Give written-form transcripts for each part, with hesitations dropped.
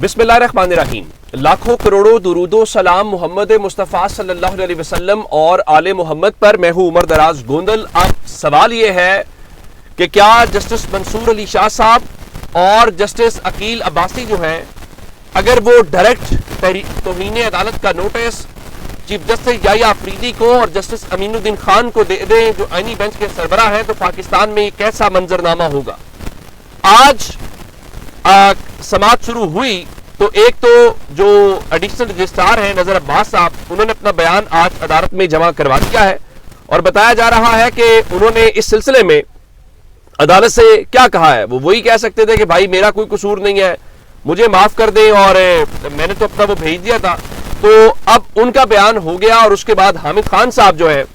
बिस्मिल्लाहिर्रहमानिर्रहीम। लाखों करोड़ों दुरूदो सलाम मोहम्मद मुस्तफ़ा सल्लल्लाहु अलैहि वसल्लम और आले मोहम्मद पर। मैं हूं उमर दराज गोंदल। अब सवाल ये है कि क्या जस्टिस मंसूर अली शाह साहब और जस्टिस अकील अब्बासी जो हैं, अगर वो डायरेक्ट तौहीन अदालत का notice chief justice Yahya Afridi को और जस्टिस अमीनुद्दीन खान को दे दें, जो आईनी बेंच के सरबराह हैं, तो पाकिस्तान में कैसा मंजरनामा होगा। आज समाअत शुरू हुई तो एक तो जो एडिशनल रजिस्ट्रार हैं नजर अब्बास साहब, उन्होंने अपना बयान आज अदालत में जमा करवा दिया है और बताया जा रहा है कि उन्होंने इस सिलसिले में अदालत से क्या कहा है। वो वही कह सकते थे कि भाई मेरा कोई कसूर नहीं है, मुझे माफ कर दें और मैंने तो अपना वो भेज दिया था। तो अब उनका बयान हो गया और उसके बाद हामिद खान साहब जो है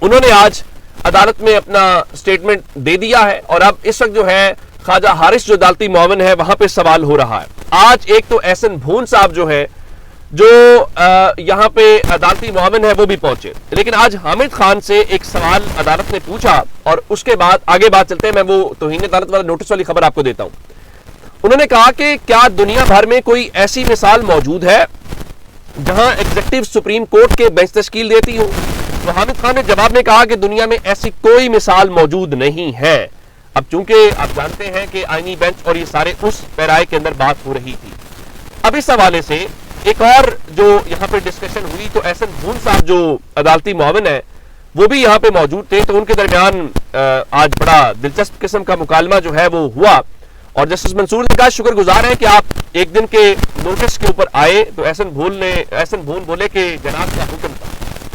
उन्होंने आज अदालत में अपना स्टेटमेंट दे दिया है और अब इस वक्त जो है ख्वाजा हारिस जो अदालती मुआविन है वहां पे सवाल हो रहा है। आज एक तो एहसन भून साहब जो है जो यहां पे अदालती मुआविन है वो भी पहुंचे, लेकिन आज हामिद खान से एक सवाल अदालत ने पूछा और उसके बाद आगे बात चलते हैं। मैं वो तौहीन अदालत वाला नोटिस वाली खबर आपको देता हूं। उन्होंने कहा कि क्या दुनिया भर में कोई ऐसी मिसाल मौजूद है जहां एग्जीक्यूटिव सुप्रीम कोर्ट के बेंच तश्कील देती हो। तो हामिद खान ने जवाब में कहा कि दुनिया में ऐसी कोई मिसाल मौजूद नहीं है। अब चूंकि आप जानते हैं कि आईनी बेंच और ये सारे उस पैराए के अंदर बात हो रही थी। अब इस हवाले से एक और जो यहाँ पे डिस्कशन हुई तो एहसन भून साहब जो अदालती मुआविन है वो भी यहाँ पे मौजूद थे। तो उनके दरमियान आज बड़ा दिलचस्प किस्म का मुकालमा जो है वो हुआ और जस्टिस मंसूर ने कहा शुक्रगुजार है कि आप एक दिन के नोटिस के ऊपर आए। तो एहसन भून बोले कि जनाब का हुक्म था।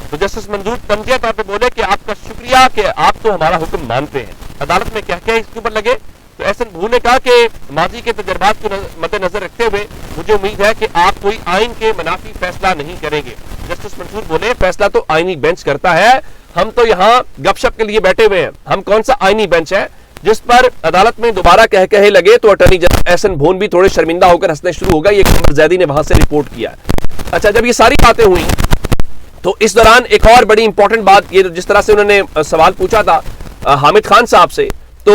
तो जस्टिस मंसूर तमजिया तौर पर बोले कि आपका शुक्रिया कि आप तो हमारा हुक्म मानते हैं। अदालत में क्या क्या इसके ऊपर लगे तो एहसन भून ने कहा कि माजी के तजर्बात को मद्देनजर रखते हुए मुझे उम्मीद है कि आप कोई आइन के मुनाफी फैसला नहीं करेंगे। जस्टिस मंसूर बोले फैसला तो आईनी बेंच करता है, हम तो यहाँ गपशप के लिए बैठे हुए हैं। हम कौन सा आईनी बेंच है जिस पर अदालत में दोबारा कहे लगे। तो अटॉर्नी जनरल एहसन भून भी थोड़े शर्मिंदा होकर हंसने शुरू हो गए। ये कमर जैदी ने वहां से रिपोर्ट किया। अच्छा, जब ये सारी बातें हुई तो इस दौरान एक और बड़ी इंपॉर्टेंट बात, ये जिस तरह से उन्होंने सवाल पूछा था हामिद खान साहब से, तो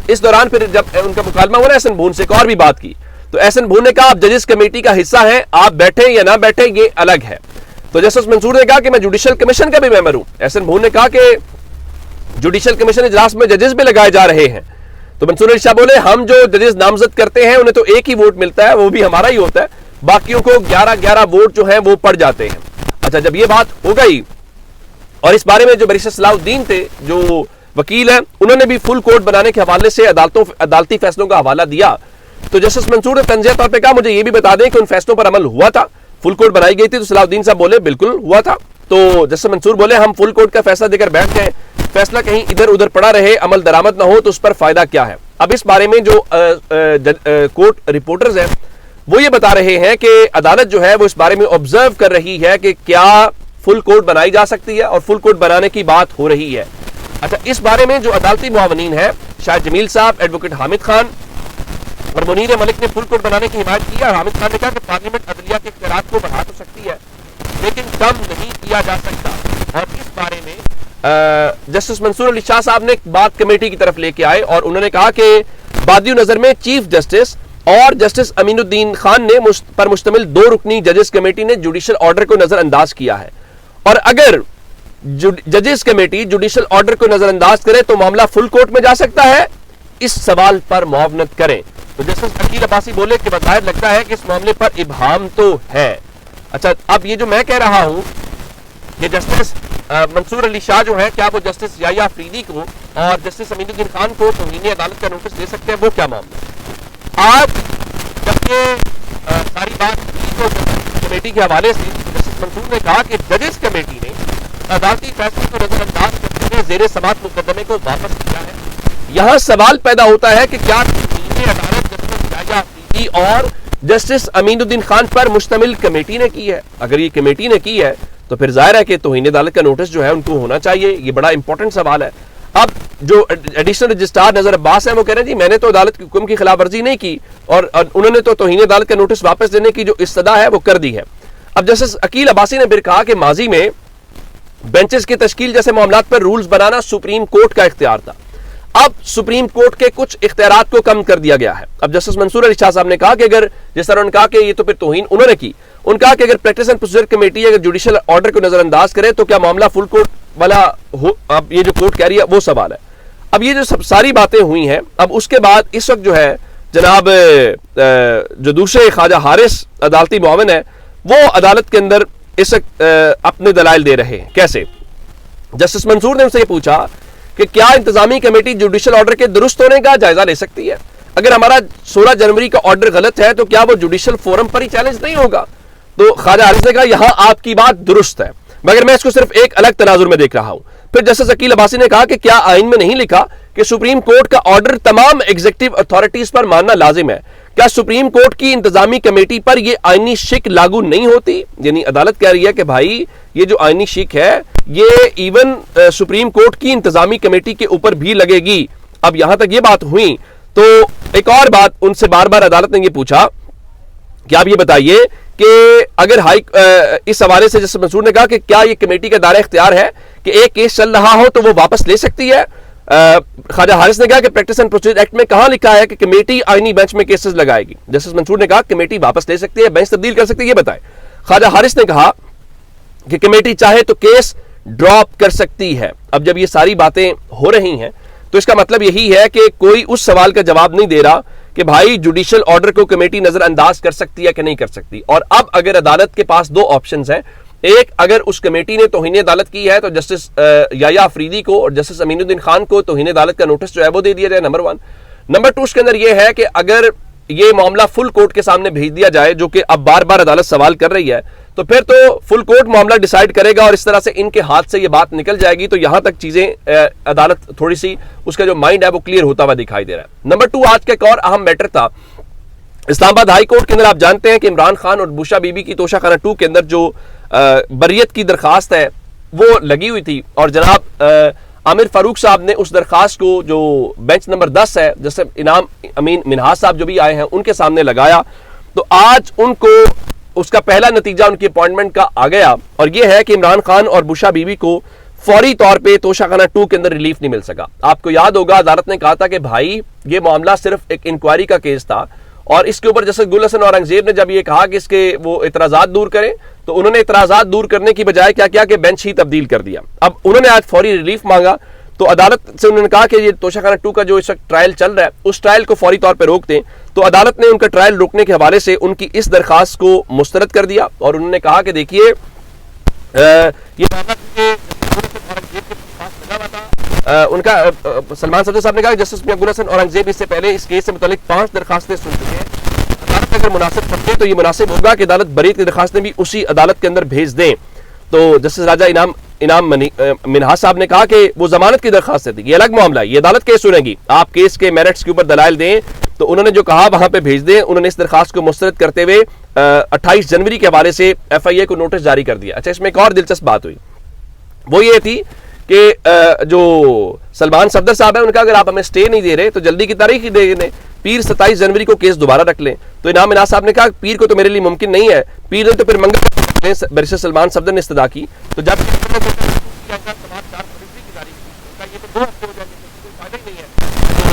इस दौरान फिर जब उनका मुकालमा हुआ एहसन भून से एक और भी बात की। तो एहसन भून ने कहा आप जजेस कमेटी का हिस्सा हैं, आप बैठे या ना बैठे ये अलग है। तो जस्टिस मंसूर ने कहा कि मैं जुडिशल कमीशन का भी मेंबर हूं। एहसन भून ने कहा कि जुडिशल कमीशन इजलास में जजेस भी लगाए जा रहे हैं। तो मंसूर अली शाह बोले हम जो जजेस नामजद करते हैं उन्हें तो एक ही वोट मिलता है, वो भी हमारा ही होता है, बाकियों को 11-11 वोट जो है वो पड़ जाते हैं। अच्छा, जब ये बात हो गई और इस बारे में जो बैरिस्टर सलाहुद्दीन थे जो वकील हैं, उन्होंने भी फुल कोर्ट बनाने के हवाले से अदालती फैसलों का हवाला दिया। तो जस्टिस मंसूर ने तंजिया तौर पे कहा मुझे ये भी बता दें कि उन फैसलों पर अमल हुआ था, फुल कोर्ट बनाई गई थी। तो सलाहुद्दीन साहब बोले बिल्कुल हुआ था। तो जस्टिस मंसूर बोले हम फुल कोर्ट का फैसला देकर बैठ गए, फैसला कहीं इधर उधर पड़ा रहे, अमल दरामद ना हो तो उस पर फायदा क्या है। अब इस बारे में जो कोर्ट रिपोर्टर्स हैं वो ये बता रहे हैं कि अदालत जो है वो इस बारे में ऑब्जर्व कर रही है कि क्या फुल कोर्ट बनाई जा सकती है और फुल कोर्ट बनाने की बात हो रही है। अच्छा, इस बारे में जो अदालती मुआवनीन है शाहिद जमील साहब, एडवोकेट हामिद खान और मुनीर मलिक ने फुल कोर्ट बनाने की हिमायत की। और हामिद खान ने कहा कि पार्लियामेंट अदलिया के इख्तियारात को बढ़ा तो सकती है लेकिन कम नहीं किया जा सकता। और इस बारे में जस्टिस मंसूर अली शाह साहब ने एक बात कमेटी की तरफ लेके आए और उन्होंने कहा कि बादियों नजर में चीफ जस्टिस और जस्टिस अमीनुद्दीन खान ने पर मुश्तमिल 2 रुकनी जजेस कमेटी ने जुडिशल ऑर्डर को नजरअंदाज किया है और अगर जजेस कमेटी जुडिशल ऑर्डर को नजरअंदाज करे तो मामला फुल कोर्ट में जा सकता है। इस सवाल पर मुआवनत करें। तो जस्टिस अकील अब्बासी बोले कि बज़ाहिर लगता है कि इस मामले पर इबहाम तो है। अच्छा, अब ये जो मैं कह रहा हूं कि जस्टिस मंसूर अली शाह जो है क्या वो जस्टिस याह्या अफरीदी को और जस्टिस अमीनुद्दीन खान को तौहीन अदालत का नोटिस दे सकते हैं, वो क्या मामला। आज जब ये सारी बात हुई तो जजेस कमेटी के हवाले से जस्टिस मंसूर ने कहा कि जजेस कमेटी ने अदालती फैसले को नजरअंदाज करते हुए ज़ेरे समाअत मुकदमे को वापस किया है। यहां सवाल पैदा होता है कि क्या तौहीन अदालत जस्टिस याह्या अफरीदी और जस्टिस अमीनुद्दीन खान पर मुश्तमिल कमेटी ने की है। अगर ये कमेटी ने की है तो फिर जाहिर है कि तौहीन अदालत का नोटिस जो है उनको होना चाहिए। ये बड़ा इंपॉर्टेंट सवाल है। अब जो एडिशनल रजिस्ट्रार नजर अब्बास है वो कह रहे हैं जी मैंने तो अदालत के हुक्म की खिलाफ वर्जी नहीं की और उन्होंने तो तौहीन अदालत का नोटिस वापस देने की जो इस्तदा है वो कर दी है। अब जस्टिस अकील अब्बासी ने फिर कहा कि माजी में बेंचेस की तश्कील जैसे मामलात पर रूल्स बनाना सुप्रीम कोर्ट का इख्तियार था। اب سپریم کورٹ کے کچھ اختیارات کو کم کر دیا گیا ہے. اب جسٹس منصور علی شاہ صاحب نے کہا کہ اگر جس طرح انہوں نے کہا کہ یہ تو پھر توہین انہوں نے کی, ان کہا کہ اگر پریکٹس اینڈ پروسیجر کمیٹی اگر جوڈیشل آرڈر کو نظر انداز کرے تو کیا معاملہ فل کورٹ والا ہو؟ اب یہ جو کورٹ کہہ رہی ہے وہ سوال ہے. اب یہ جو سب ساری باتیں ہوئی ہیں, اب اس کے بعد اس وقت جو ہے جناب جو دوسرے خواجہ حارث عدالتی معاون ہے وہ عدالت کے اندر اس وقت اپنے دلائل دے رہے ہیں. کیسے؟ جسٹس منصور نے ان سے یہ پوچھا کہ کیا انتظامی کمیٹی جوڈیشل آرڈر کے درست ہونے کا جائزہ لے سکتی ہے؟ اگر ہمارا 16 جنوری کا آرڈر غلط ہے تو کیا وہ جوڈیشل فورم پر ہی چیلنج نہیں ہوگا؟ تو خواجہ حارث نے کہا یہاں آپ کی بات درست ہے, مگر میں اس کو صرف ایک الگ تناظر میں دیکھ رہا ہوں. پھر جسٹس عقیل عباسی نے کہا کہ کیا آئین میں نہیں لکھا کہ سپریم کورٹ کا آرڈر تمام ایگزیکٹو اتھارٹیز پر ماننا لازم ہے؟ کیا سپریم کورٹ کی انتظامی کمیٹی پر یہ آئینی شک لاگو نہیں ہوتی؟ یعنی عدالت کہہ رہی ہے کہ بھائی یہ جو آئینی شک ہے یہ ایون سپریم کورٹ کی انتظامی کمیٹی کے اوپر بھی لگے گی. اب یہاں تک یہ بات ہوئی تو ایک اور بات ان سے بار بار عدالت نے یہ پوچھا کہ آپ یہ بتائیے کہ اگر اس حوالے سے جسٹس منصور نے کہا کہ کیا یہ کمیٹی کا دائرہ اختیار ہے کہ ایک کیس چل رہا ہو تو وہ واپس لے سکتی ہے؟ خواجہ حارث نے کہا کہ پریکٹس اینڈ پروسیجر ایکٹ میں کہاں لکھا ہے کہ کمیٹی آئینی بینچ میں کیسز لگائے گی؟ جسٹس منصور نے کہا کمیٹی واپس لے سکتی ہے, بینچ تبدیل کر سکتی ہے, یہ بتائیں. خواجہ حارث نے کہا کہ کمیٹی چاہے تو کیس ڈراپ کر سکتی ہے. اب جب یہ ساری باتیں ہو رہی ہیں تو اس کا مطلب یہی ہے کہ کوئی اس سوال کا جواب نہیں دے رہا کہ بھائی جوڈیشل آرڈر کو کمیٹی نظر انداز کر سکتی ہے کہ نہیں کر سکتی. اور اب اگر عدالت کے پاس دو آپشنز ہیں, ایک اگر اس کمیٹی نے توہین عدالت کی ہے تو جسٹس یحییٰ آفریدی کو اور جسٹس امین الدین خان کو توہین عدالت کا نوٹس جو ہے وہ دے دیا جائے, نمبر 1. نمبر 2 اس کے اندر یہ ہے کہ اگر یہ معاملہ فل کورٹ کے سامنے بھیج دیا جائے, جو کہ اب بار بار عدالت سوال کر رہی ہے, تو پھر تو فل کورٹ معاملہ ڈیسائیڈ کرے گا اور اس طرح سے ان کے ہاتھ سے یہ بات نکل جائے گی. تو یہاں تک چیزیں عدالت تھوڑی سی اس کا جو مائنڈ ہے وہ کلیئر ہوتا ہوا دکھائی دے رہا ہے. نمبر 2 آج کا ایک اور اہم میٹر تھا اسلام آباد ہائی کورٹ کے اندر. آپ جانتے ہیں کہ عمران خان اور بوشا بی بی کی توشہ خانہ 2 کے اندر جو بریت کی درخواست ہے وہ لگی ہوئی تھی, اور جناب عامر فاروق صاحب نے اس درخواست کو جو بینچ نمبر 10 ہے جیسے انعام امین منہاس صاحب جو بھی آئے ہیں ان کے سامنے لگایا. تو آج ان کو اس کا پہلا نتیجہ ان کی اپوائنٹمنٹ کا آ گیا, اور یہ ہے کہ عمران خان اور بوشا بی بی کو فوری طور پہ توشہ خانہ 2 کے اندر ریلیف نہیں مل سکا. آپ کو یاد ہوگا عدالت نے کہا تھا کہ بھائی یہ معاملہ صرف ایک انکوائری کا کیس تھا, اور اس کے اوپر جیسے گل حسن اورنگزیب نے جب یہ کہا کہ اس کے وہ اعتراضات دور کریں, تو انہوں نے اعتراضات دور کرنے کی بجائے کیا کیا کہ بینچ ہی تبدیل کر دیا. اب انہوں نے آج فوری ریلیف مانگا, تو عدالت سے انہوں نے کہا کہ یہ توشہ خانہ 2 کا جو اس وقت ٹرائل چل رہا ہے اس ٹرائل کو فوری طور پہ روک دیں. تو عدالت نے ان کا ٹرائل روکنے کے حوالے سے ان کی اس درخواست کو مسترد کر دیا, اور انہوں نے کہا کہ دیکھیے یہ ان کا سلمان صدر صاحب نے کہا کہ جسٹس میاں گل حسن اورنگزیب اس سے پہلے اس کیس سے متعلق 5 درخواستیں سن چکے ہیں. عدالت اگر مناسب سمجھے تو یہ مناسب ہوگا کہ عدالت بریت کی درخواستیں بھی اسی عدالت کے اندر بھیج دیں. تو جسٹس راجہ انعام منہاس صاحب نے کہا کہ وہ ضمانت کی درخواست تھی, یہ الگ معاملہ ہے, یہ عدالت کیس سنے گی, آپ کیس کے میرٹس کے اوپر دلائل دیں. تو انہوں نے جو کہا وہاں پہ بھیج دیں. انہوں نے اس درخواست کو مسترد کرتے ہوئے 28 جنوری کے حوالے سے ایف آئی اے کو نوٹس جاری کر دیا. اچھا, اس میں ایک اور دلچسپ بات ہوئی, وہ یہ تھی کہ جو سلمان صفدر صاحب ہیں ان کا اگر آپ ہمیں سٹے نہیں دے رہے تو جلدی کی تاریخ ہی دے دیں, پیر 27 جنوری کو کیس دوبارہ رکھ لیں. تو انعام منہاس صاحب نے کہا پیر کو تو میرے لیے ممکن نہیں ہے, پیر نے تو پھر منگل بیرسٹر سلمان صفدر نے استدعا کی. تو جب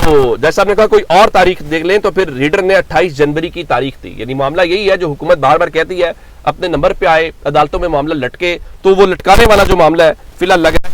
تو جیسا صاحب نے کہا کوئی اور تاریخ دیکھ لیں, تو پھر ریڈر نے 28 جنوری کی تاریخ تھی. یعنی معاملہ یہی ہے جو حکومت بار بار کہتی ہے اپنے نمبر پہ آئے, عدالتوں میں معاملہ لٹکے, تو وہ لٹکانے والا جو معاملہ ہے فی الحال لگا